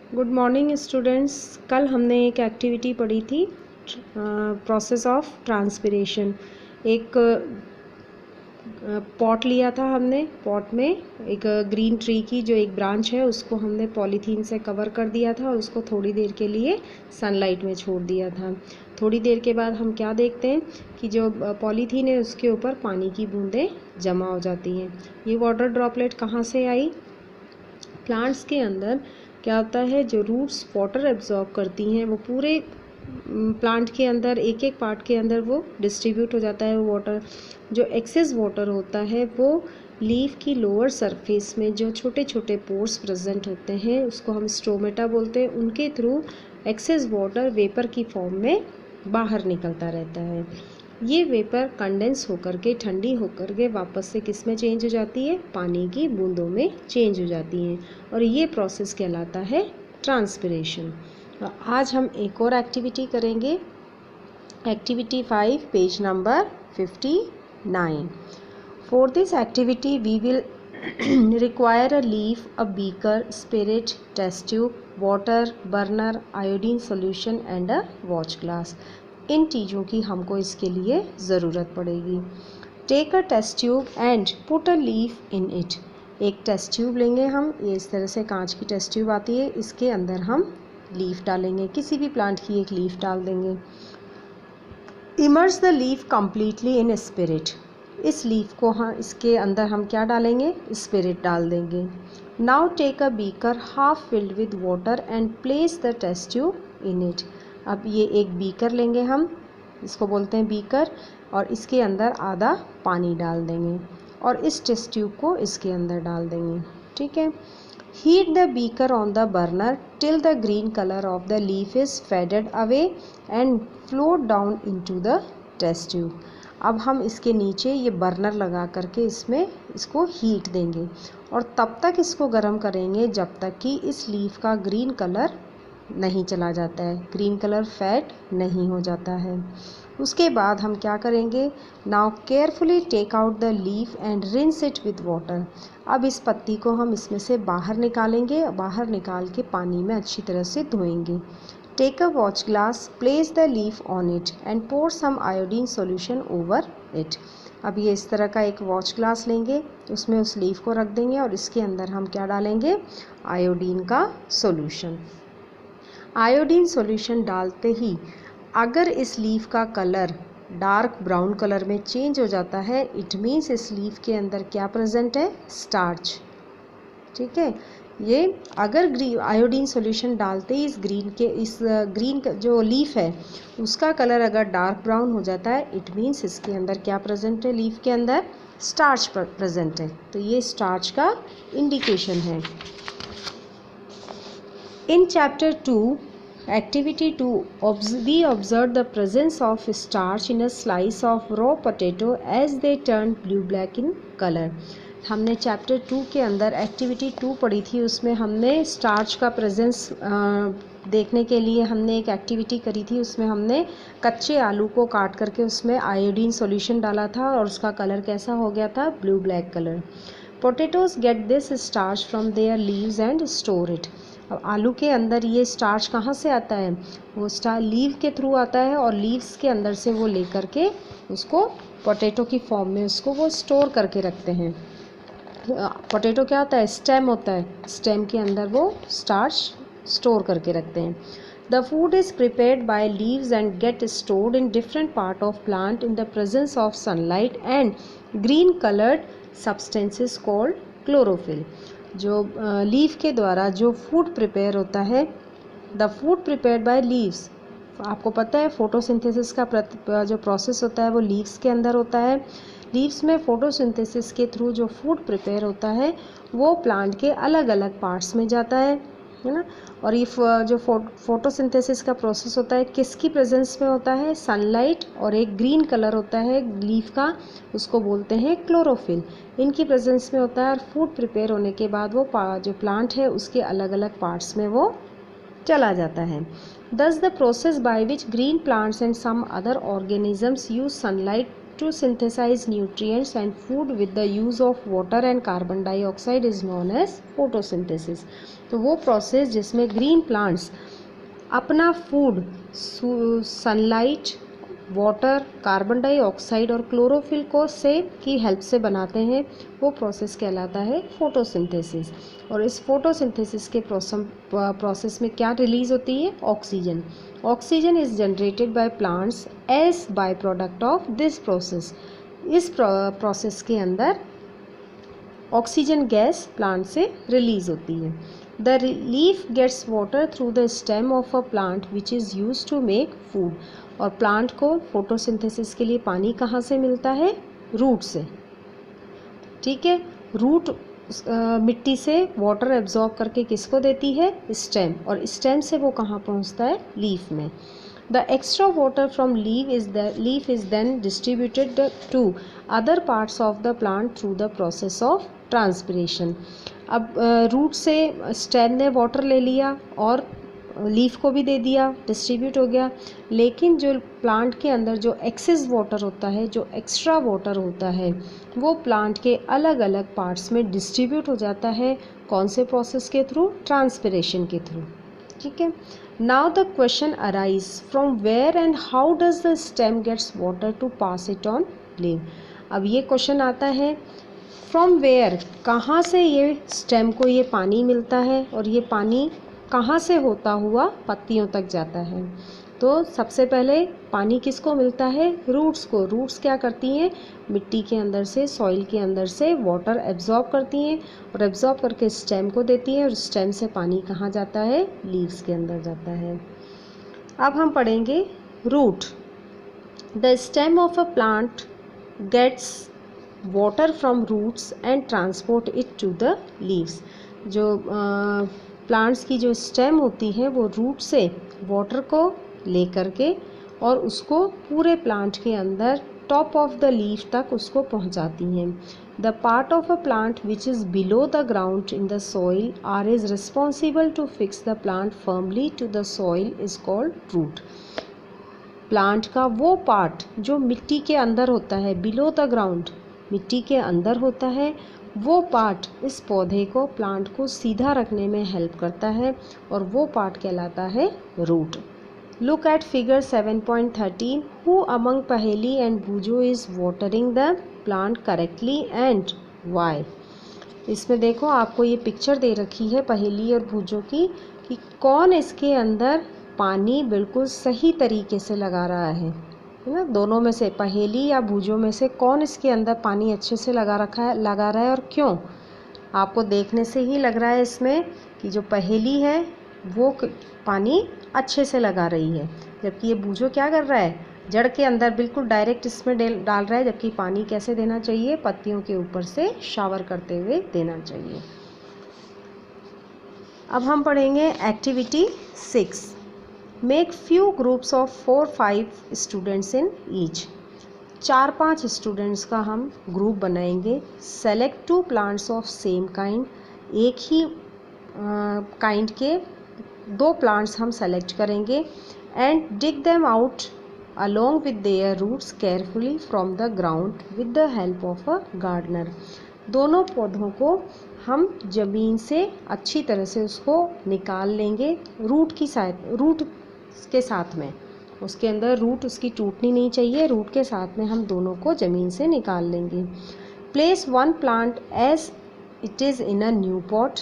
Good morning students. कल हमने एक एक्टिविटी पढ़ी थी, प्रोसेस ऑफ ट्रांसपिरेशन। एक पॉट लिया था हमने। पॉट में एक ग्रीन ट्री की जो एक ब्रांच है उसको हमने पॉलीथीन से कवर कर दिया था और उसको थोड़ी देर के लिए सनलाइट में छोड़ दिया था। थोड़ी देर के बाद हम क्या देखते हैं कि जो पॉलीथीन है उसके ऊपर पानी की बूंदें जमा हो जाती हैं। ये वाटर ड्रॉपलेट कहाँ से आई? प्लांट्स के अंदर क्या होता है, जो रूट्स वाटर एब्जॉर्ब करती हैं वो पूरे प्लांट के अंदर एक एक पार्ट के अंदर वो डिस्ट्रीब्यूट हो जाता है वो वाटर। जो एक्सेस वाटर होता है वो लीफ की लोअर सरफेस में जो छोटे छोटे पोर्स प्रेजेंट होते हैं उसको हम स्टोमेटा बोलते हैं, उनके थ्रू एक्सेस वाटर वेपर की फॉर्म में बाहर निकलता रहता है। ये वेपर कंडेंस होकर के ठंडी होकर के वापस से किस में चेंज हो जाती है? पानी की बूंदों में चेंज हो जाती हैं और ये प्रोसेस कहलाता है ट्रांसपिरेशन। आज हम एक और एक्टिविटी करेंगे, activity 5, page number 59। For this activity we will require a leaf, a beaker, spirit, test tube, water, burner, iodine solution and a watch glass। इन चीज़ों की हमको इसके लिए ज़रूरत पड़ेगी। Take a test tube and put a leaf in it. एक test tube लेंगे हम, ये इस तरह से कांच की टेस्ट ट्यूब आती है, इसके अंदर हम लीफ डालेंगे, किसी भी प्लांट की एक लीफ डाल देंगे। Immerse the leaf completely in spirit. इस लीफ को इसके अंदर हम क्या डालेंगे? स्पिरिट डाल देंगे। Now take a beaker half filled with water and place the test tube in it. अब ये एक बीकर लेंगे हम, इसको बोलते हैं बीकर, और इसके अंदर आधा पानी डाल देंगे और इस टेस्ट ट्यूब को इसके अंदर डाल देंगे। ठीक है। Heat the beaker on the burner till the green colour of the leaf is faded away and float down into the test tube. अब हम इसके नीचे ये बर्नर लगा करके इसको हीट देंगे और तब तक इसको गर्म करेंगे जब तक कि इस लीफ का ग्रीन कलर नहीं चला जाता है, ग्रीन कलर फेड नहीं हो जाता है। उसके बाद हम क्या करेंगे? Now carefully take out the leaf and rinse it with water. अब इस पत्ती को हम इसमें से बाहर निकालेंगे, बाहर निकाल के पानी में अच्छी तरह से धोएंगे। Take a watch glass, place the leaf on it and pour some iodine solution over it. अब ये इस तरह का एक वॉच ग्लास लेंगे, उसमें उस लीफ को रख देंगे और इसके अंदर हम क्या डालेंगे? आयोडीन का सॉल्यूशन। आयोडीन सॉल्यूशन डालते ही अगर इस लीफ का कलर डार्क ब्राउन कलर में चेंज हो जाता है, इट मीन्स इस लीफ के अंदर क्या प्रेजेंट है? स्टार्च। ठीक है। ये अगर आयोडीन सॉल्यूशन डालते ही इस ग्रीन जो लीफ है उसका कलर अगर डार्क ब्राउन हो जाता है, इट मीन्स इसके अंदर क्या प्रेजेंट है? लीफ के अंदर स्टार्च प्रेजेंट है। तो ये स्टार्च का इंडिकेशन है। In chapter 2, activity 2, we observed the presence of starch in a slice of raw potato as they turned blue-black in color। हमने चैप्टर 2 के अंदर एक्टिविटी 2 पढ़ी थी, उसमें हमने स्टार्च का प्रेजेंस देखने के लिए हमने एक एक्टिविटी करी थी। उसमें हमने कच्चे आलू को काट करके उसमें आयोडीन सॉल्यूशन डाला था और उसका कलर कैसा हो गया था? Blue black colour. Potatoes get this starch from there leaves and store it. अब आलू के अंदर ये स्टार्च कहाँ से आता है? वो लीव के थ्रू आता है और लीव्स के अंदर से वो लेकर के उसको पोटैटो की फॉर्म में उसको वो स्टोर करके रखते हैं। पोटैटो क्या होता है? स्टेम होता है, स्टेम के अंदर वो स्टार्च स्टोर करके रखते हैं। The food is prepared by leaves and get stored in different part of plant in the presence of sunlight and green colored substances called chlorophyll। जो लीफ के द्वारा जो फूड प्रिपेयर होता है, the food prepared by leaves, आपको पता है photosynthesis का जो प्रोसेस होता है वो लीव्स के अंदर होता है। लीव्स में फोटोसिंथेसिस के थ्रू जो फूड प्रिपेयर होता है वो प्लांट के अलग अलग पार्ट्स में जाता है ना। और ये जो फोटोसिंथेसिस का प्रोसेस होता है किसकी प्रेजेंस में होता है? सनलाइट, और एक ग्रीन कलर होता है लीफ का, उसको बोलते हैं क्लोरोफिल। इनकी प्रेजेंस में होता है और फूड प्रिपेयर होने के बाद वो जो प्लांट है उसके अलग अलग पार्ट्स में वो चला जाता है। Thus the process by which green plants and some other organisms use sunlight to synthesize nutrients and food with the use of water and carbon dioxide is known as photosynthesis। तो वो process जिसमें green plants अपना food sunlight, water, carbon dioxide और chlorophyll को से की help से बनाते हैं, वो प्रोसेस कहलाता है फोटोसिंथेसिस। और इस फोटोसिंथेसिस के प्रोसेस में क्या रिलीज होती है? Oxygen. Oxygen is generated by plants as by product of this process. इस प्रोसेस के अंदर ऑक्सीजन गैस प्लांट से रिलीज होती है। The leaf gets water through the stem of a plant which is use to make food. और plant को photosynthesis के लिए पानी कहाँ से मिलता है? रूट से। ठीक है, रूट मिट्टी से वाटर एब्जॉर्ब करके किसको देती है? स्टेम। और स्टेम से वो कहाँ पहुँचता है? लीफ में। The extra water from leaf is then distributed to other parts of the plant through the process of transpiration। अब रूट से स्टेम ने वाटर ले लिया और लीफ को भी दे दिया, डिस्ट्रीब्यूट हो गया, लेकिन जो प्लांट के अंदर जो एक्सेस वाटर होता है, जो एक्स्ट्रा वाटर होता है, वो प्लांट के अलग अलग पार्ट्स में डिस्ट्रीब्यूट हो जाता है। कौन से प्रोसेस के थ्रू? ट्रांसपिरेशन के थ्रू। ठीक है। Now the question arise from where and how does the stem gets water to pass it on leaf। अब ये क्वेश्चन आता है from where, कहाँ से ये स्टेम को ये पानी मिलता है और ये पानी कहाँ से होता हुआ पत्तियों तक जाता है। तो सबसे पहले पानी किसको मिलता है? रूट्स को। रूट्स क्या करती हैं? मिट्टी के अंदर से, सॉइल के अंदर से वाटर एब्जॉर्ब करती हैं और एब्जॉर्ब करके स्टेम को देती हैं और स्टेम से पानी कहाँ जाता है? लीव्स के अंदर जाता है। अब हम पढ़ेंगे root. The stem of a plant gets water from roots and transport it to the leaves. जो प्लांट्स की जो स्टेम होती है वो रूट से वाटर को लेकर के और उसको पूरे प्लांट के अंदर टॉप ऑफ द लीफ तक उसको पहुंचाती हैं। The part of a plant which is below the ground in the soil are is responsible to fix the plant firmly to the soil is called root. Plant का वो part जो मिट्टी के अंदर होता है, बिलो द ग्राउंड, मिट्टी के अंदर होता है, वो पार्ट इस पौधे को, प्लांट को सीधा रखने में हेल्प करता है और वो पार्ट कहलाता है root. Look at figure 7.13. Who among Paheli and Bujo is watering the plant correctly and why? इसमें देखो आपको ये पिक्चर दे रखी है पहेली और भूजो की कि कौन इसके अंदर पानी बिल्कुल सही तरीके से लगा रहा है ना। दोनों में से, पहेली या भूजो में से कौन इसके अंदर पानी अच्छे से लगा रहा है और क्यों? आपको देखने से ही लग रहा है इसमें कि जो पहेली है वो पानी अच्छे से लगा रही है, जबकि ये बूझो क्या कर रहा है? जड़ के अंदर बिल्कुल डायरेक्ट इसमें डाल रहा है, जबकि पानी कैसे देना चाहिए? पत्तियों के ऊपर से शावर करते हुए देना चाहिए। अब हम पढ़ेंगे activity 6। Make few groups of 4-5 students in each. 4-5 students का हम ग्रुप बनाएंगे। Select 2 plants of same kind. एक ही काइंड के 2 प्लांट्स हम सेलेक्ट करेंगे। And dig them out along with their roots carefully from the ground with the help of a gardener. दोनों पौधों को हम ज़मीन से अच्छी तरह से उसको निकाल लेंगे रूट के साथ में। उसके अंदर रूट उसकी टूटनी नहीं चाहिए, रूट के साथ में हम दोनों को ज़मीन से निकाल लेंगे। Place 1 plant as it is in a new pot.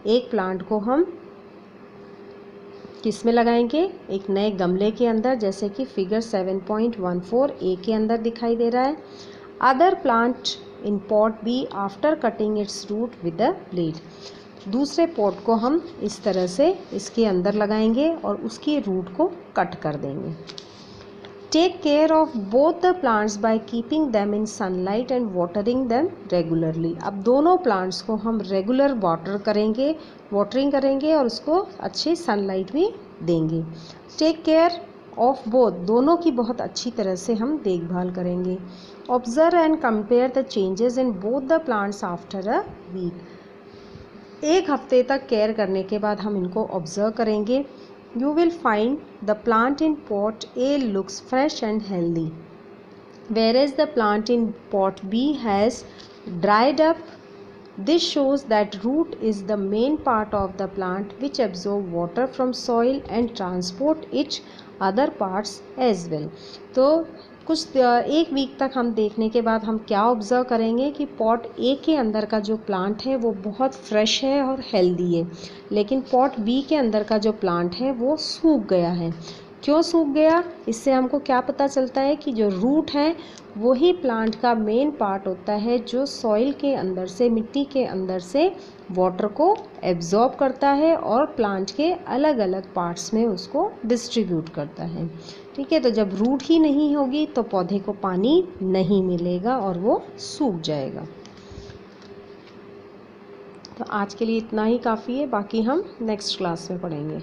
एक प्लांट को हम किस में लगाएंगे? एक नए गमले के अंदर, जैसे कि फिगर 7.14 ए के अंदर दिखाई दे रहा है। Other plant in pot B after cutting its root with a blade. दूसरे पॉट को हम इस तरह से इसके अंदर लगाएंगे और उसकी रूट को कट कर देंगे। Take care of both the plants by keeping them in sunlight and watering them regularly. अब दोनों प्लांट्स को हम रेगुलर वाटरिंग करेंगे और उसको अच्छी सनलाइट भी देंगे। टेक केयर ऑफ बोथ, दोनों की बहुत अच्छी तरह से हम देखभाल करेंगे। Observe and compare the changes in both the plants after a week. एक हफ्ते तक केयर करने के बाद हम इनको ऑब्जर्व करेंगे। You will find the plant in pot A looks fresh and healthy. whereas the plant in pot B has dried up. This shows that root is the main part of the plant which absorb water from soil and transport its other parts as well. तो कुछ एक week तक हम देखने के बाद हम क्या ऑब्ज़र्व करेंगे कि पॉट ए के अंदर का जो प्लांट है वो बहुत फ्रेश है और हेल्दी है, लेकिन पॉट बी के अंदर का जो प्लांट है वो सूख गया है। क्यों सूख गया? इससे हमको क्या पता चलता है कि जो रूट है वही प्लांट का मेन पार्ट होता है जो सॉइल के अंदर से, मिट्टी के अंदर से वाटर को एब्जॉर्ब करता है और प्लांट के अलग अलग पार्ट्स में उसको डिस्ट्रीब्यूट करता है। ठीक है, तो जब रूट ही नहीं होगी तो पौधे को पानी नहीं मिलेगा और वो सूख जाएगा। तो आज के लिए इतना ही काफ़ी है, बाकी हम नेक्स्ट क्लास में पढ़ेंगे।